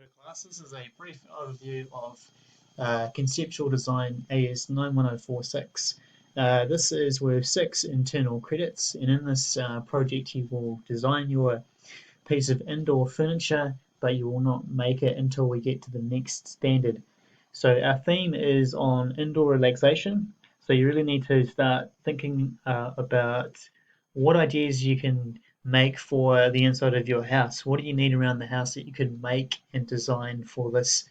to class. This is a brief overview of Conceptual Design AS91046. This is worth 6 internal credits, and in this project you will design your piece of indoor furniture, but you will not make it until we get to the next standard. So our theme is on indoor relaxation, so you really need to start thinking about what ideas you can make for the inside of your house. What do you need around the house that you can make and design for this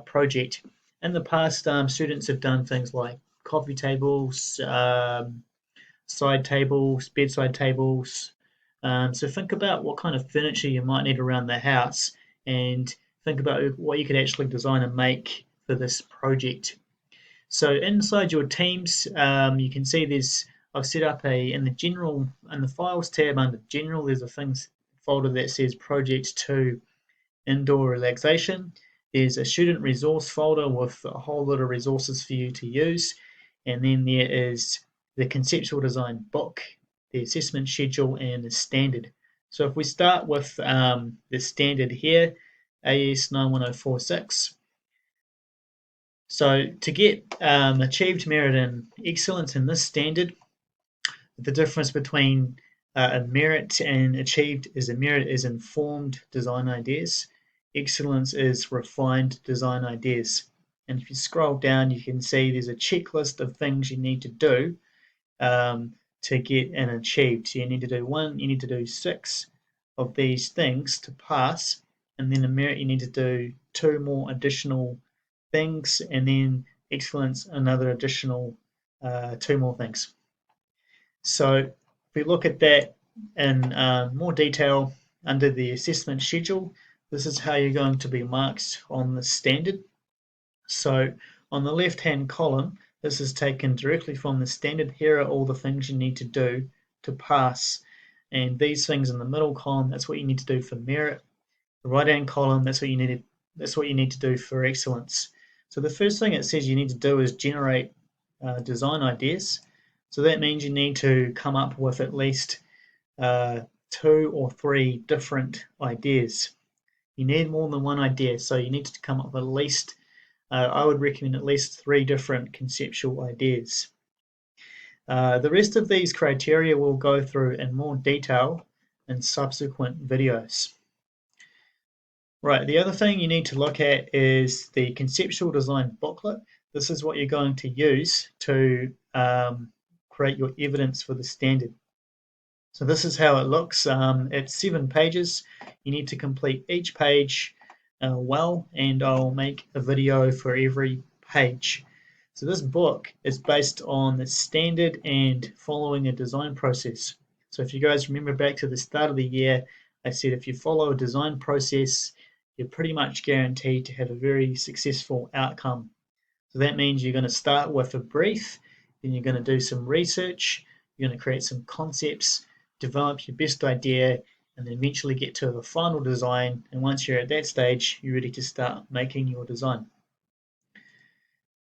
project? In the past, students have done things like coffee tables, side tables, bedside tables. So think about what kind of furniture you might need around the house and think about what you could actually design and make for this project. So inside your teams, you can see I've set up in the files tab under general, there's a things folder that says project 2 indoor relaxation. There's a student resource folder with a whole lot of resources for you to use. And then there is the conceptual design book, the assessment schedule, and the standard. So if we start with the standard here, AS91046. So to get achieved merit and excellence in this standard, the difference between a merit and achieved is a merit is informed design ideas. Excellence is refined design ideas. And if you scroll down, you can see there's a checklist of things you need to do to get an achieved. So you need to do 6 of these things to pass. And then a merit, you need to do 2 more additional things. And then excellence, another additional 2 more things. So if we look at that in more detail under the assessment schedule, this is how you're going to be marked on the standard. So on the left-hand column, this is taken directly from the standard. Here are all the things you need to do to pass. And these things in the middle column, that's what you need to do for merit. The right-hand column, that's what you need to do for excellence. So the first thing it says you need to do is generate design ideas. So that means you need to come up with at least 2 or 3 different ideas. You need more than one idea, so you need to come up with at least, I would recommend at least 3 different conceptual ideas. The rest of these criteria we'll go through in more detail in subsequent videos. Right, the other thing you need to look at is the conceptual design booklet. This is what you're going to use to create your evidence for the standard. So this is how it looks. It's 7 pages. You need to complete each page well, and I'll make a video for every page. So this book is based on the standard and following a design process. So if you guys remember back to the start of the year, I said if you follow a design process, you're pretty much guaranteed to have a very successful outcome. So that means you're going to start with a brief, then you're going to do some research, you're going to create some concepts, develop your best idea, and then eventually get to the final design. And once you're at that stage, you're ready to start making your design.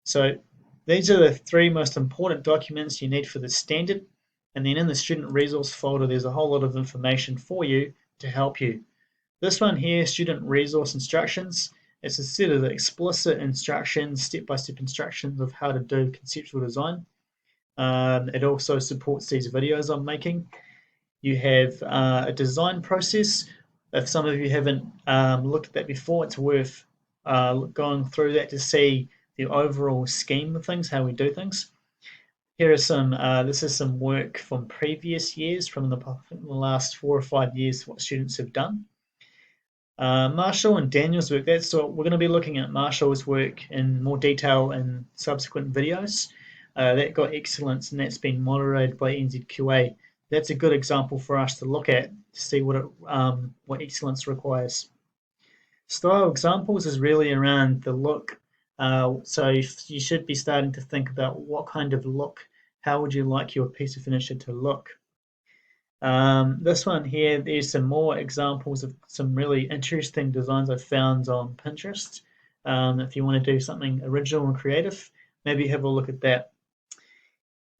So these are the 3 most important documents you need for the standard. And then in the student resource folder, there's a whole lot of information for you to help you. This one here, student resource instructions, it's a set of explicit instructions, step-by-step instructions of how to do conceptual design. It also supports these videos I'm making. You have a design process. If some of you haven't looked at that before, it's worth going through that to see the overall scheme of things, how we do things. Here are this is some work from previous years, from the last 4 or 5 years, what students have done. Marshall and Daniel's work, we're going to be looking at Marshall's work in more detail in subsequent videos. That got excellence, and that's been moderated by NZQA. That's a good example for us to look at to see what excellence requires. Style examples is really around the look. So you should be starting to think about what kind of look, how would you like your piece of furniture to look. This one here, there's some more examples of some really interesting designs I've found on Pinterest. If you want to do something original and creative, maybe have a look at that.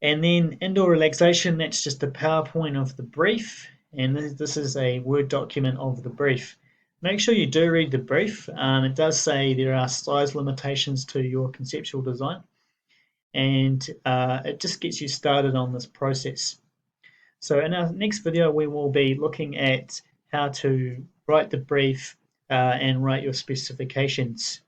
And then indoor relaxation, that's just a PowerPoint of the brief, and this is a Word document of the brief. Make sure you do read the brief. It does say there are size limitations to your conceptual design, and it just gets you started on this process. So in our next video, we will be looking at how to write the brief and write your specifications.